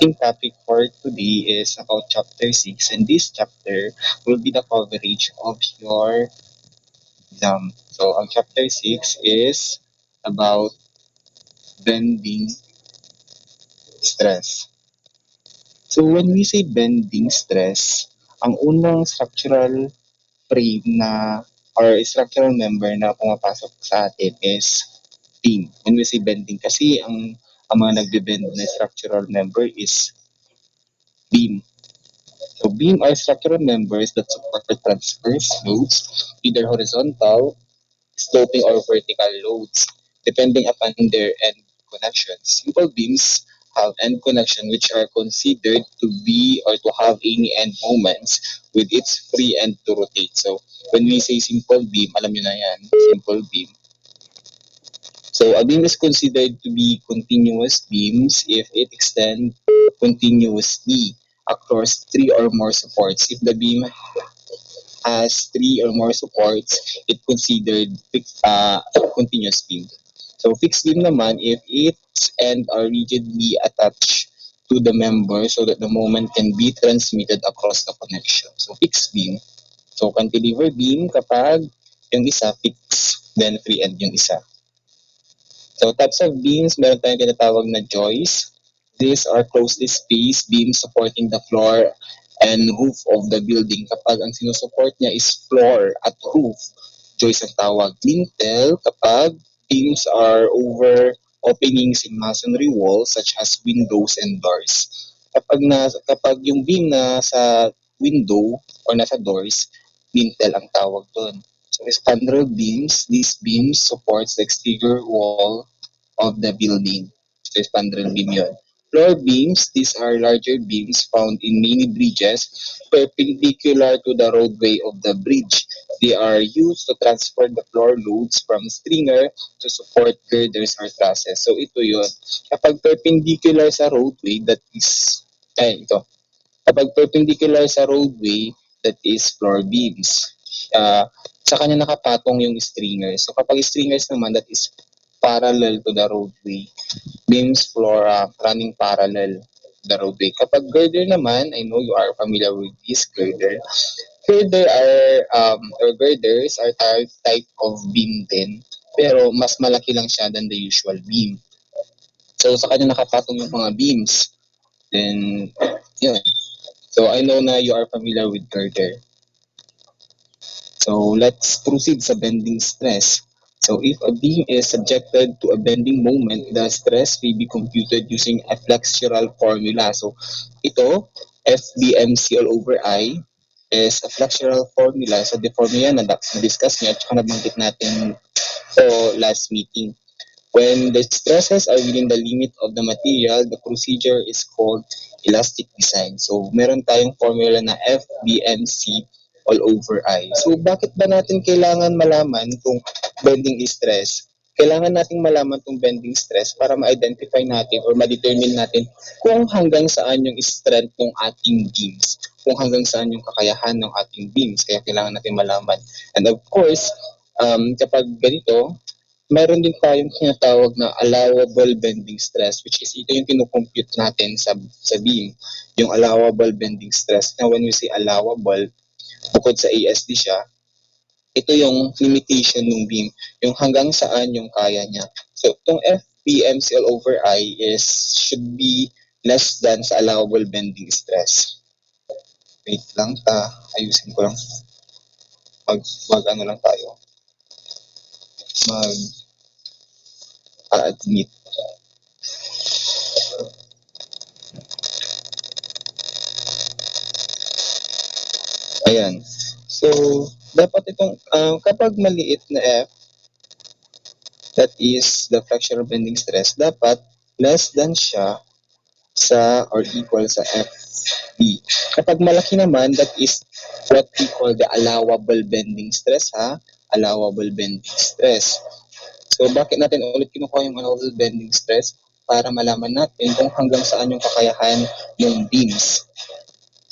ating topic for today is about chapter 6, and this chapter will be the coverage of your exam. So, ang chapter 6 is about bending stress. So, when we say bending stress, ang unang structural frame na or structural member na pumapasok sa atin is beam. When we say bending, kasi ang mga nagbe-bend na structural member is beam. So beam are structural members that support transverse loads, either horizontal, sloping, or vertical loads, depending upon their end connections. Simple beams have end connection which are considered to be or to have any end moments with its free end to rotate. So when we say simple beam, alam nyo na yan, simple beam. So a beam is considered to be continuous beams if it extends continuously across three or more supports. If the beam has three or more supports, it considered continuous beam. So fixed beam naman if its end are rigidly attached to the member so that the moment can be transmitted across the connection. So fixed beam. So cantilever beam kapag yung isa fixed, then free end yung isa. So types of beams, meron tayong tinatawag na joists. These are closely spaced beams supporting the floor and roof of the building. Kapag ang sinusupport niya is floor at roof, joist ang tawag. Lintel, kapag beams are over openings in masonry walls such as windows and doors. Kapag yung beam na sa window or nasa doors, lintel ang tawag doon. So spandrel beams, these beams supports the exterior wall of the building. So spandrel beam yun. Floor beams, these are larger beams found in many bridges perpendicular to the roadway of the bridge. They are used to transfer the floor loads from stringer to support girders or trusses. So ito yun. Kapag perpendicular sa roadway, that is, ito. Kapag perpendicular sa roadway, that is floor beams. Sa kanya nakapatong yung stringers. So kapag stringers naman, that is parallel to the roadway. Beams floor running parallel to the roadway. Kapag girder naman, I know you are familiar with this girder. Girder are, or girders are type of beam din, pero mas malaki lang siya than the usual beam. So sa kanya nakapatong yung mga beams. Then, yun. So I know na you are familiar with girder. So let's proceed sa bending stress. So if a beam is subjected to a bending moment, the stress may be computed using a flexural formula. So ito, FBMC all over I is a flexural formula. So the formula na-discuss niya at saka nabanggit natin so last meeting. When the stresses are within the limit of the material, the procedure is called elastic design. So meron tayong formula na FBMC all over I. So bakit ba natin kailangan malaman kung bending stress? Kailangan nating malaman kung bending stress para ma-identify natin or ma-determine natin kung hanggang saan yung strength ng ating beams, kung hanggang saan yung kakayahan ng ating beams. Kaya kailangan natin malaman. And of course, kapag ganito, meron din tayong tinatawag na allowable bending stress, which is ito yung kinukompute natin sa beam, yung allowable bending stress. Now when we say allowable, bukod sa ASD siya, ito yung limitation ng beam, yung hanggang saan yung kaya niya. So itong FBMC all over I should be less than sa allowable bending stress. Wait lang, ayusin ko lang. Mag ano lang tayo. Admit. Ayan. So, dapat itong, kapag maliit na F, that is the fractional bending stress, dapat less than siya sa or equal sa FB. Kapag malaki naman, that is what we call the allowable bending stress, allowable bending stress. So, bakit natin ulit kinukuha yung allowable bending stress? Para malaman natin kung hanggang saan yung kakayahan ng beams.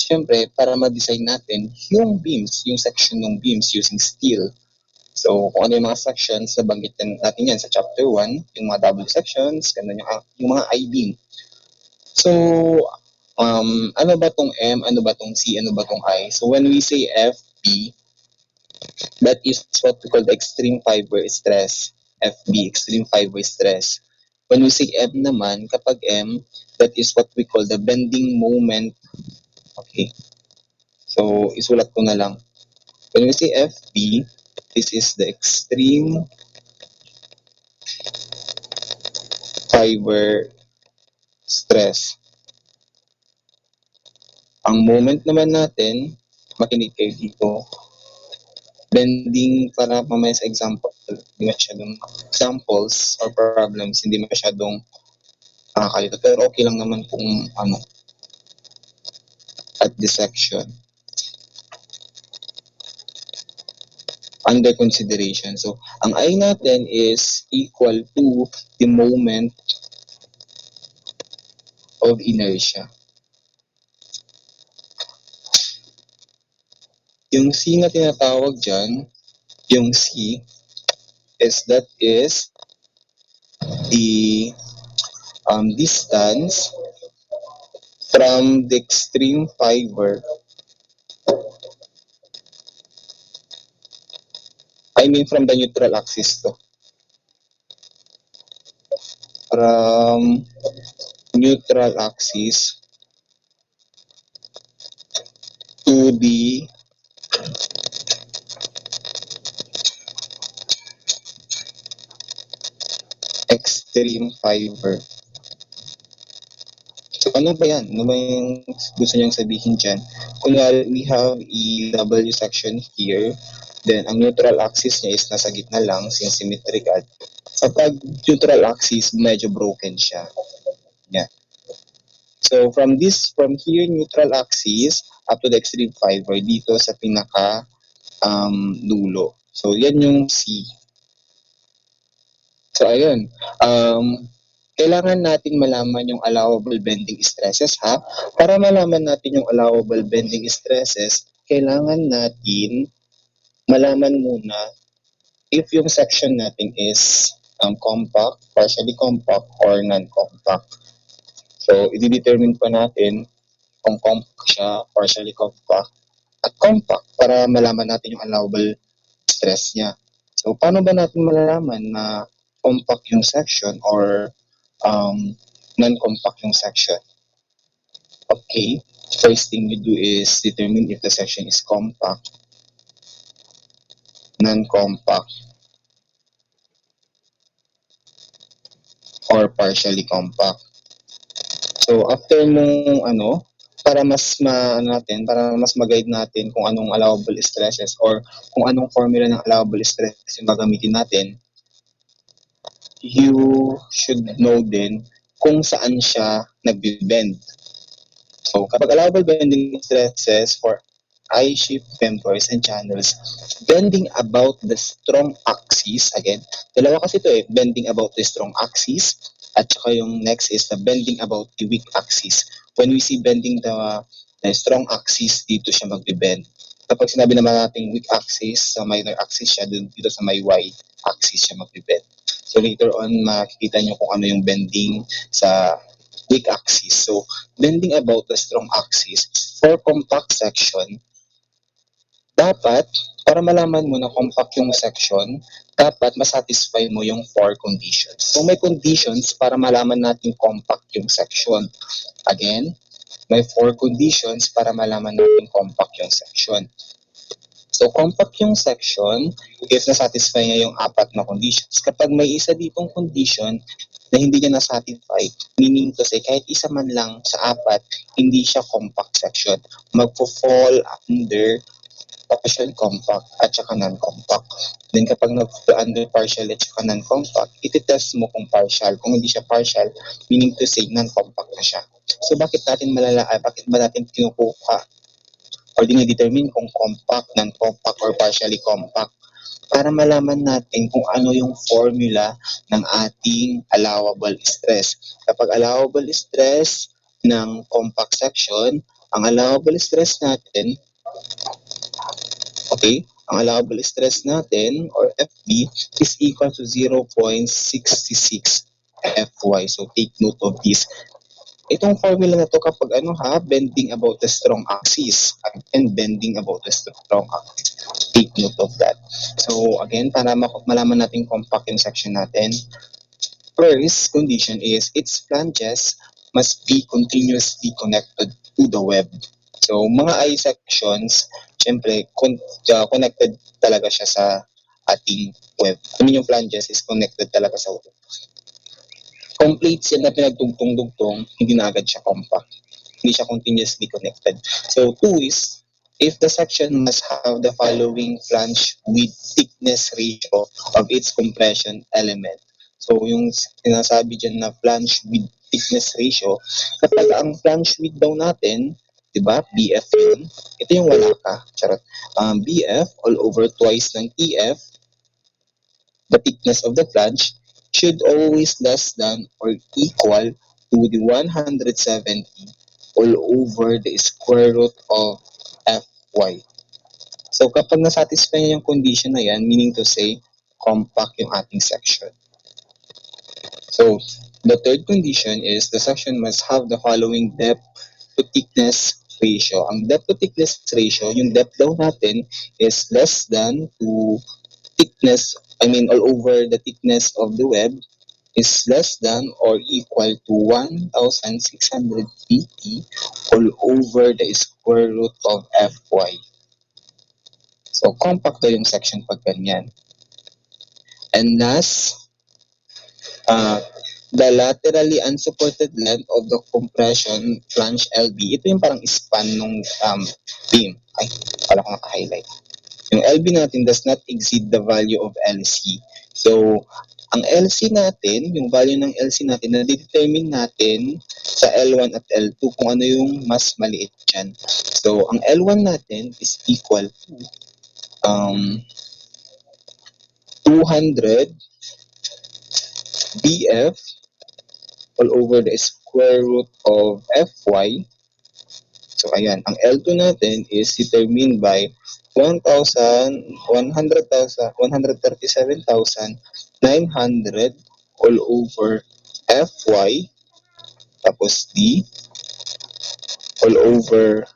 Siyempre, para ma-design natin yung beams, yung section ng beams using steel. So, kung ano yung mga sections, nabanggit natin yan sa chapter 1, yung mga double sections, ganun yung mga I-beam. So, ano ba tong M, ano ba tong C, ano ba tong I. So when we say FP, that is what we call the extreme fiber stress. FB, extreme fiber stress. When we say M naman, kapag M, that is what we call the bending moment. Okay. So, isulat ko na lang. When we say FB, this is the extreme fiber stress. Ang moment naman natin, makinig kayo dito, bending para mamaya sa example, hindi masyadong examples or problems, hindi masyadong nakakalito. Pero okay lang naman kung at this section. Under consideration. So, ang I natin is equal to the moment of inertia. Yung C na tinatawag dyan, yung C that is the distance from the extreme fiber. I mean from the neutral axis to. From neutral axis to the extreme fiber. So, ano ba yan? Ano ba yung gusto niyang sabihin dyan? Kunyari, we have a W section here. Then, ang neutral axis niya is nasa gitna lang since symmetrical. Kapag neutral axis, medyo broken siya. Yeah. So, from here, neutral axis, up to the extreme fiber, dito sa pinaka dulo. So, yan yung C. So, ayun. Kailangan natin malaman yung allowable bending stresses, ha? Para malaman natin yung allowable bending stresses, kailangan natin malaman muna if yung section natin is compact, partially compact, or non-compact. So, i-determine pa natin kung compact siya, partially compact, at compact para malaman natin yung allowable stress niya. So, paano ba natin malalaman na compact yung section or non-compact yung section? Okay, first thing you do is determine if the section is compact, non-compact, or partially compact. So, after mong para mas para mas mag-guide natin kung anong allowable stresses or kung anong formula ng allowable stresses yung gagamitin natin, you should know din kung saan siya nag-bend. So, kapag allowable bending stresses for I-shaped members and channels, bending about the strong axis, again, dalawa kasi ito bending about the strong axis, at saka yung next is the bending about the weak axis. When we see bending the strong axis, dito siya magbe-bend. Kapag sinabi naman natin weak axis, sa minor axis siya, dito sa may y axis siya magbe-bend. So later on, makikita nyo kung ano yung bending sa weak axis. So, bending about the strong axis for compact section, dapat, para malaman mo na compact yung section, dapat masatisfy mo yung 4 conditions. So, may conditions para malaman natin compact yung section. Again, may 4 conditions para malaman natin compact yung section. So, compact yung section if nasatisfy niya yung 4 na conditions. Kapag may isa ditong condition na hindi niya nasatisfy, meaning to say, kahit isa man lang sa 4, hindi siya compact section. Magpo-fall under partial compact at saka non-compact. Then kapag nag-fall under partial at saka non-compact, iti-test mo kung partial. Kung hindi siya partial, meaning to say, non-compact na siya. So, bakit ba natin kinukuha or dinidetermine kung compact, non-compact, or partially compact? Para malaman natin kung ano yung formula ng ating allowable stress. Kapag allowable stress ng compact section, ang allowable stress natin, okay, ang allowable stress natin, or FB, is equal to 0.66 FY. So, take note of this. Itong formula na to kapag bending about the strong axis and bending about the strong axis. Take note of that. So again, para malaman natin compact yung section natin, first condition is its flanges must be continuously connected to the web. So mga I sections, syempre connected talaga siya sa ating web. I mean yung flanges is connected talaga sa web. Kung plates yan na pinagtugtong-dugtong, hindi na agad siya compact. Hindi siya continuously connected. So, two is, if the section must have the following flange width thickness ratio of its compression element. So, yung sinasabi dyan na flange width thickness ratio, kapag ang flange width daw natin, di ba, BF yun, ito yung wala ka, charot. BF all over twice ng TF, the thickness of the flange should always less than or equal to the 170 all over the square root of Fy. So kapag nasatisfy niya yung condition na yan, meaning to say, compact yung ating section. So the third condition is the section must have the following depth to thickness ratio. Ang depth to thickness ratio, yung depth daw natin is less than to thickness, all over the thickness of the web is less than or equal to 1,650 all over the square root of Fy. So, compact daw yung section pag ganyan. And last, the laterally unsupported length of the compression flange LB. Ito yung parang span ng beam. Ay, pala ko naka-highlight. Yung LB natin does not exceed the value of LC. So, ang LC natin, yung value ng LC natin, na-determine natin sa L1 at L2 kung ano yung mas maliit dyan. So, ang L1 natin is equal to 200 BF all over the square root of Fy. So, ayan. Ang L2 natin is determined by 137,900 all over Fy tapos D all over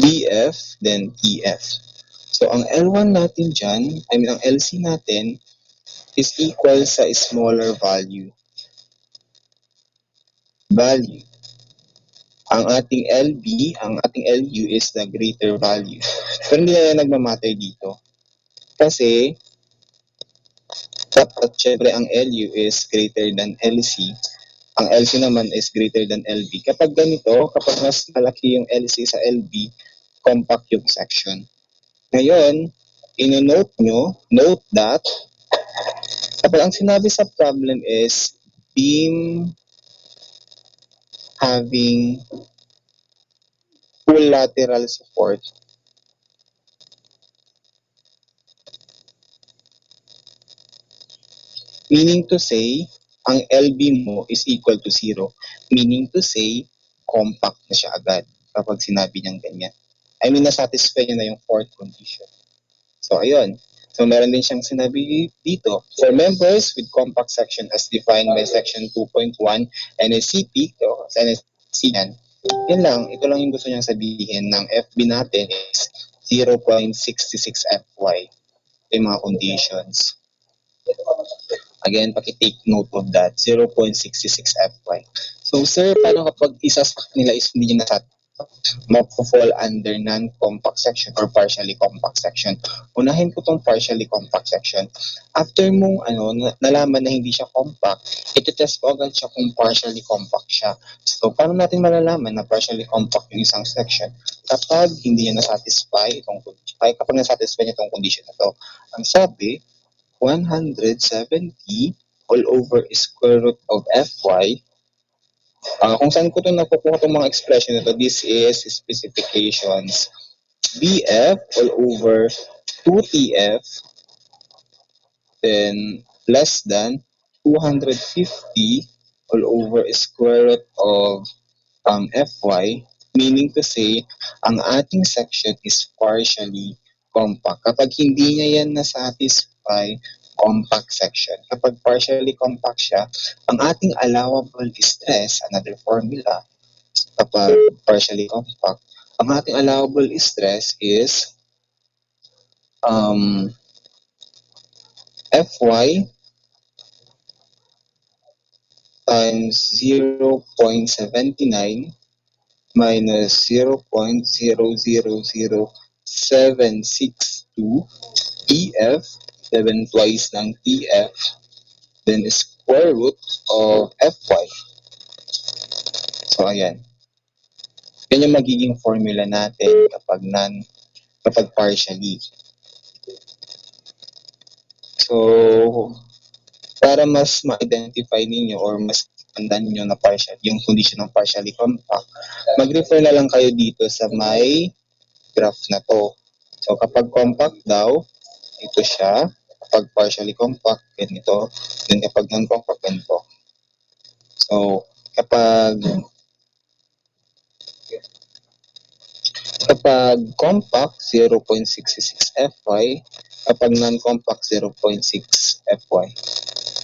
BF then TF. So, ang L1 natin dyan, ang LC natin is equal sa smaller value. Ang ating ating LU is the greater value. Pero hindi na nagmamatter dito. Kasi, dapat syempre ang LU is greater than LC. Ang LC naman is greater than LB. Kapag ganito, kapag mas malaki yung LC sa LB, compact yung section. Ngayon, note that, kapag ang sinabi sa problem is beam having full lateral support, meaning to say, ang LB mo is equal to 0. Meaning to say, compact na siya agad kapag sinabi niyang ganyan. Nasatisfy niya na yung fourth condition. So, ayun. So, meron din siyang sinabi dito. For members with compact section as defined by section 2.1 NSCP, o NSC yan, yan lang. Ito lang yung gusto niyang sabihin ng FB natin is 0.66 Fy. Ito yung mga conditions. Again, paki-take note of that, 0.66 Fy. So, sir, paano kapag isasak nila is hindi nyo mag-fall under non-compact section or partially compact section? Unahin ko tong partially compact section. After mong nalaman na hindi siya compact, iti-test ko agad siya kung partially compact siya. So, paano natin malalaman na partially compact yung isang section? Kapag hindi niya nasatisfy itong condition, kapag nasatisfy niya itong condition na to. Ang sabi, 170 all over square root of Fy. Kung saan ko ito nakukuha itong mga expression nito, this is specifications. BF all over 2TF then less than 250 all over square root of Fy, meaning to say, ang ating section is partially compact. Kapag hindi niya yan na-satisfy, compact section. Kapag partially compact siya, ang ating allowable stress, another formula, kapag partially compact, ang ating allowable stress is um, Fy times 0.79 minus 0.000762 EF, 7 twice ng TF, then square root of Fy. So, ayan. Yan yung magiging formula natin kapag partially. So, para mas ma-identify ninyo or mas tandaan nyo na partial, yung condition ng partially compact, mag-refer na lang kayo dito sa may graph na to. So, kapag compact daw, ito siya. Kapag partially compact, ganito. Then kapag non-compact, ganito. So, kapag compact, 0.66 Fy. Kapag non-compact, 0.6 Fy.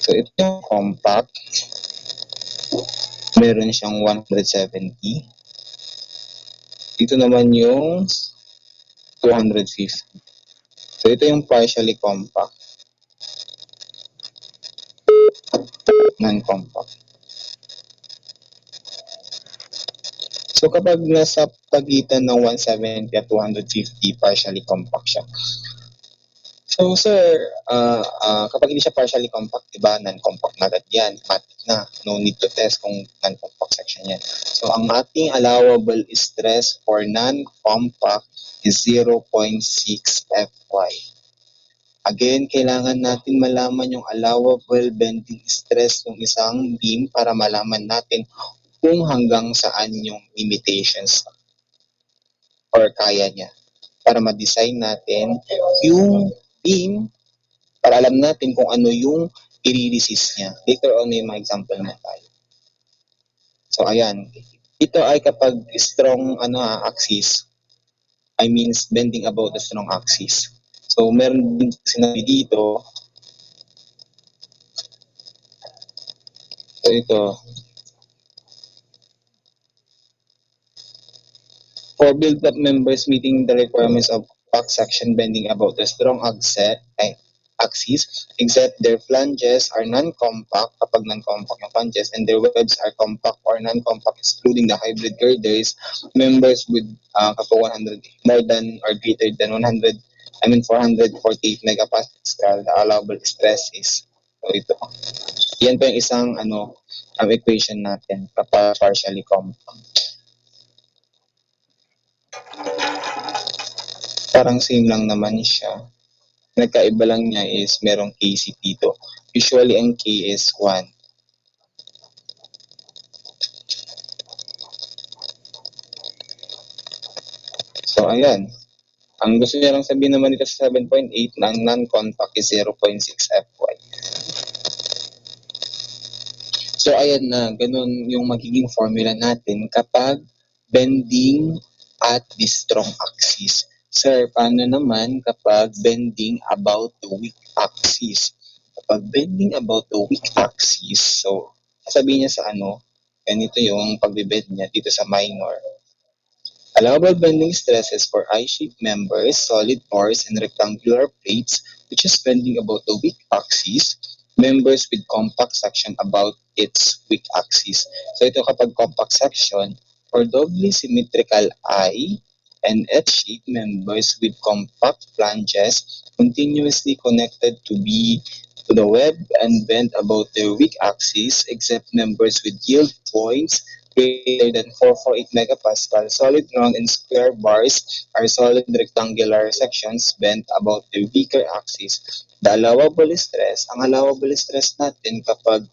So, ito yung compact. Meron siyang 170. Dito naman yung 250. So, ito yung partially compact, non-compact. So, kapag nasa pagitan ng 170 at 250, partially compact siya. So, sir, kapag hindi siya partially compact, diba, non-compact na agad yan. Matik na. No need to test kung non-compact section yan. So, ang ating allowable stress for non-compact is 0.6 Fy. Again, kailangan natin malaman yung allowable bending stress ng isang beam para malaman natin kung hanggang saan yung limitations or kaya niya. Para ma-design natin yung beam, para alam natin kung ano yung i-resist niya. Later on, may mga example na tayo. So, ayan. Ito ay kapag strong axis, I means bending about the strong axis. So, meron din sinabi dito. So, ito. For built-up members meeting the requirements of compact section bending about the strong axis, except their flanges are non-compact kapag non-compact yung flanges, and their webs are compact or non-compact excluding the hybrid girders, members with kapag 100 more than or greater than 448 megapascal, the allowable stress is, so ito. Yan po yung isang equation natin kapag partially compact. Parang same lang naman siya. Nagkaiba lang niya is merong KC dito. Usually, ang K is 1. So, ayan. Ang gusto niya lang sabihin naman dito sa 7.8 na ang non-compact is 0.6 Fy. So, ayan na. Ganun yung magiging formula natin kapag bending at the strong axis. Sir, paano naman kapag bending about the weak axis? Kapag bending about the weak axis, so, sasabihin niya sa ganito yung pagbibend niya dito sa minor. Allowable bending stresses for I-shaped members, solid bars, and rectangular plates, which is bending about the weak axis, members with compact section about its weak axis. So ito kapag compact section, for doubly symmetrical I and H-shaped members with compact flanges continuously connected to the web and bent about their weak axis, except members with yield points greater than 448 megapascal, solid round and square bars are solid rectangular sections bent about their weaker axis. The allowable stress, ang allowable stress natin kapag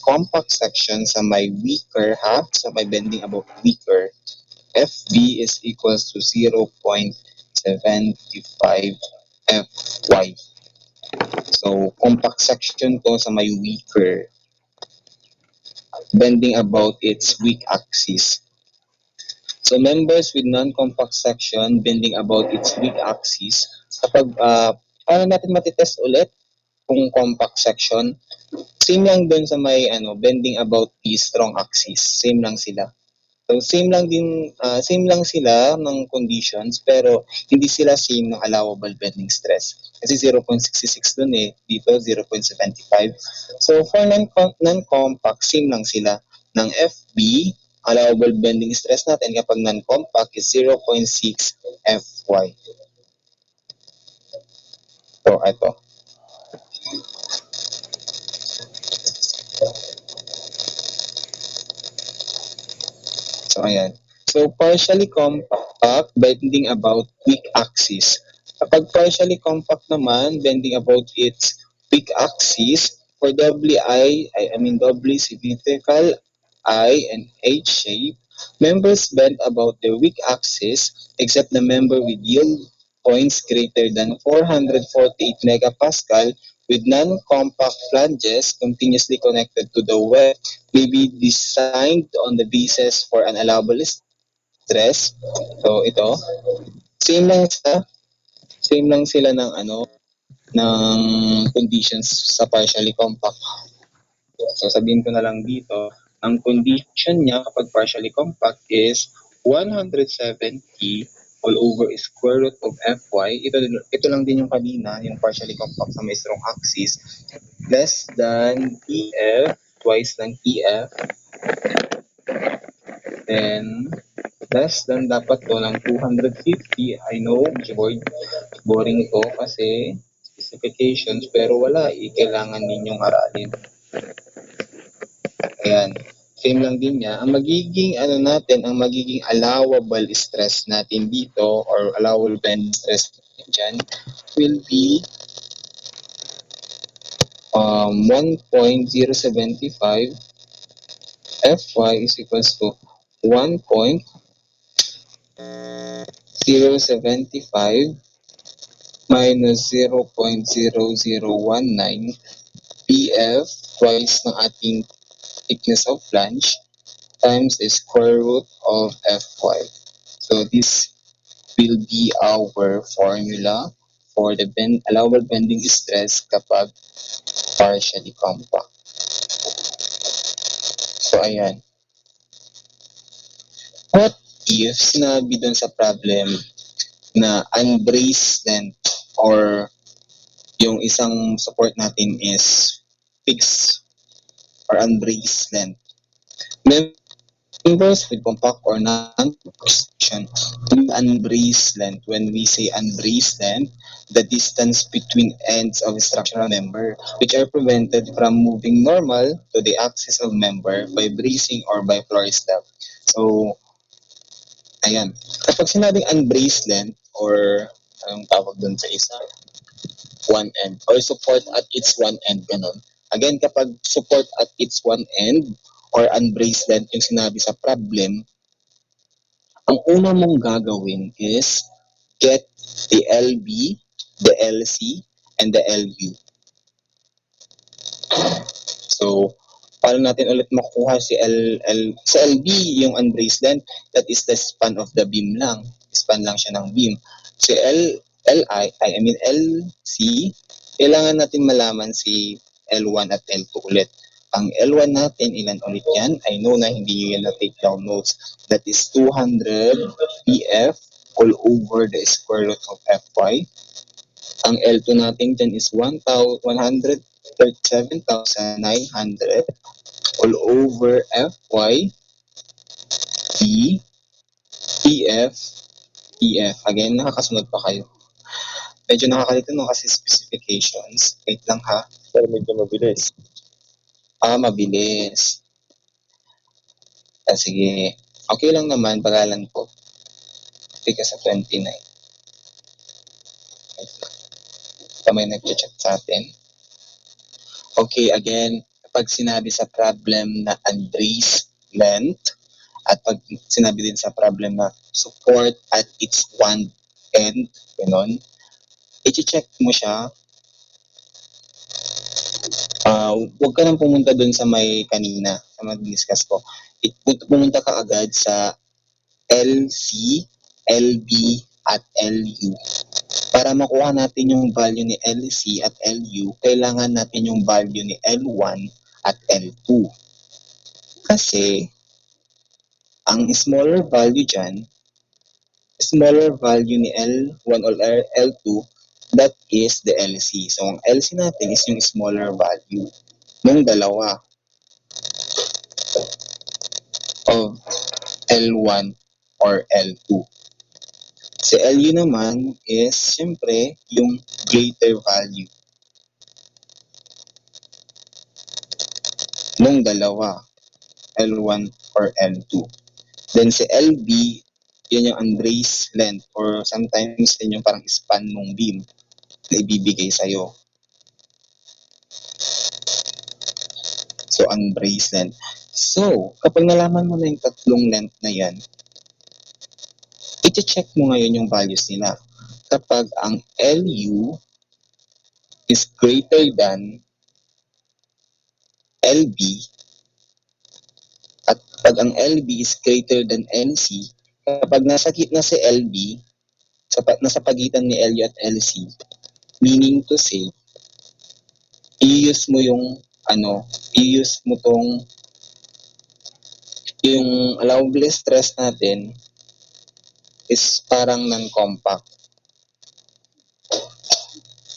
compact section sa may weaker sa may bending about weaker, FB is equals to 0.75 Fy. So, compact section to sa may weaker, bending about its weak axis. So, members with non-compact section bending about its weak axis, kapag, paano natin matitest ulit? kung compact section, same lang dun sa may bending about the strong axis. Same lang sila. So same lang sila ng conditions pero hindi sila same ng allowable bending stress. Kasi 0.66 dun dito 0.75. So for non-compact, same lang sila. Ng FB, allowable bending stress natin kapag non-compact is 0.6 FY. So ito. So, ayan. So, partially compact, bending about weak axis. Kapag partially compact naman, bending about its weak axis, for doubly symmetrical I and H shape, members bend about their weak axis except the member with yield points greater than 448 megapascal with non-compact flanges continuously connected to the web may be designed on the basis for an allowable stress. So ito, same lang sa same lang sila ng ng conditions sa partially compact. So sabihin ko na lang dito, ang condition niya kapag partially compact is 170 all over square root of Fy. Ito lang din yung kanina, yung partially compact sa may strong axis, less than Tf, twice ng Tf, then less than dapat to ng 250. I know, boring to kasi specifications pero wala kailangan ninyong aralin. Ayan. Same lang din niya. Ang magiging ang magiging allowable stress natin dito or allowable bend stress dyan will be 1.075 Fy is equals to 1.075 minus 0.0019 PF twice ng ating thickness of flange times the square root of Fy. So this will be our formula for the allowable bending stress kapag partially compact. So ayan. What if sinabi dun sa problem na unbraced length or yung isang support natin is fixed or unbraced length? Members with compact or non-section unbraced length. When we say unbraced length, the distance between ends of structural member which are prevented from moving normal to the axis of member by bracing or by floor step. So, ayan. Kapag sinabing unbraced length or anong tawag dun sa isa? One end or support at its one end, ganun. Again, kapag support at its one end or unbraced length yung sinabi sa problem, ang una mong gagawin is get the LB, the LC, and the LU. So, paano natin ulit makukuha si sa LB, yung unbraced length, that is the span of the beam lang. Span lang siya ng beam. Si LC, kailangan natin malaman si L1 at L2 ulit. Ang L1 natin, ilan ulit yan? I know na hindi nyo yan na-take down notes. That is 200 PF all over the square root of Fy. Ang L2 natin dyan is 137,900 all over Fy P PF PF. Again, nakakasunod pa kayo. Medyo nakakalito no kasi specifications. Wait lang ha. Pero medyo mabilis. Mabilis. Sige. Okay lang naman, pagalan ko. Tika sa 29. May nag-chat sa atin. Okay, again, kapag sinabi sa problem na unbraced length, at pag sinabi din sa problem na support at its one end, gano'n, i-check mo siya. Huwag ka nang pumunta dun sa may kanina, sa mag-discuss ko. Pumunta ka agad sa LC, LB, at LU. Para makuha natin yung value ni LC at LU, kailangan natin yung value ni L1 at L2. Kasi, ang smaller value dyan, smaller value ni L1 or L2, that is the LC. So, ang LC natin is yung smaller value ng dalawa of L1 or L2. Si LU naman is, syempre, yung greater value ng dalawa, L1 or L2. Then si LB, yun yung unbraced length or sometimes yun yung parang span ng beam na ibibigay sa'yo. So, unbraced length. So, kapag nalaman mo na yung tatlong length na yan, i-check mo ngayon yung values nila. Kapag ang LU is greater than LB, at pag ang LB is greater than LC, kapag nasa gitna si LB, nasa pagitan ni LU at LC, meaning to say, i-use mo yung i-use mo tong yung allowable stress natin is parang non-compact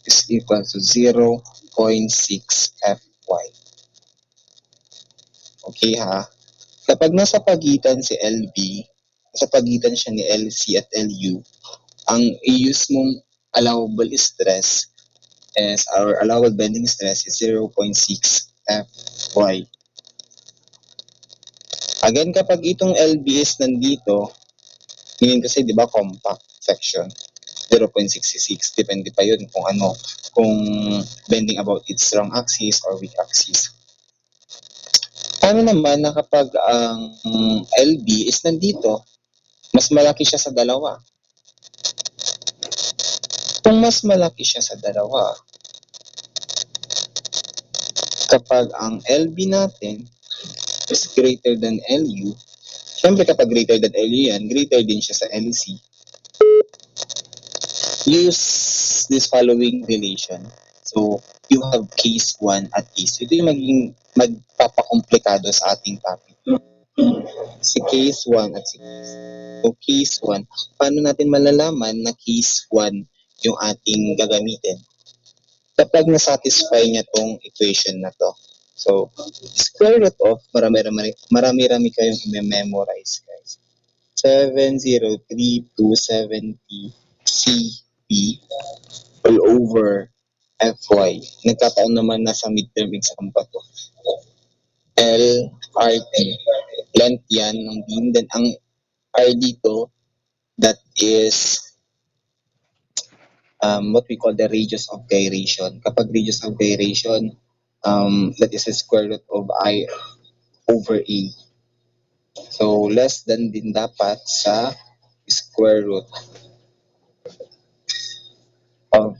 is equal to 0.6 Fy. Okay ha? Kapag nasa pagitan si LB, nasa pagitan siya ni LC at LU, ang i-use mong allowable stress is, our allowable bending stress is 0.6 Fy. Again, kapag itong LB is nandito, meaning kasi, di ba, compact section, 0.66, depende pa yun kung bending about its strong axis or weak axis. Paano naman na kapag ang LB is nandito, mas malaki siya sa dalawa? Kung mas malaki siya sa dalawa, kapag ang LB natin is greater than LU, syempre kapag greater than LU yan, greater din siya sa LC. Use this following relation. So, you have case 1 at case 2. Ito yung magpapakomplikado sa ating topic. Si case 1 at si case 2. So, case 1, paano natin malalaman na case 1 yung ating gagamitin? Kapag nasatisfy niya tong equation na to. So, square root of, marami-rami kayong i-memorize, guys. 703,270 CP all over Fy. Nagkataon naman na sa midterm exam pa to. LRT. Length yan ng beam. Then ang R dito, that is what we call the radius of gyration. Kapag radius of gyration, that is the square root of I over A. So, less than din dapat sa square root of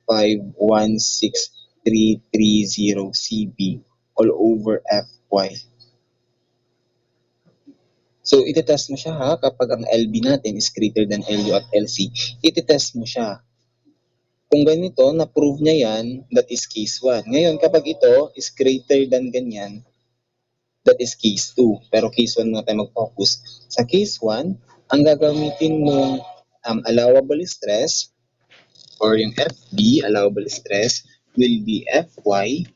3516330 CB all over Fy. So, itetest mo siya ha, kapag ang LB natin is greater than LU at LC, itetest mo siya. Kung ganito, na-prove niya yan, that is case 1. Ngayon, kapag ito is greater than ganyan, that is case 2. Pero case 1 na tayo mag-focus. Sa case 1, ang gagamitin mong allowable stress or yung FB, allowable stress, will be Fy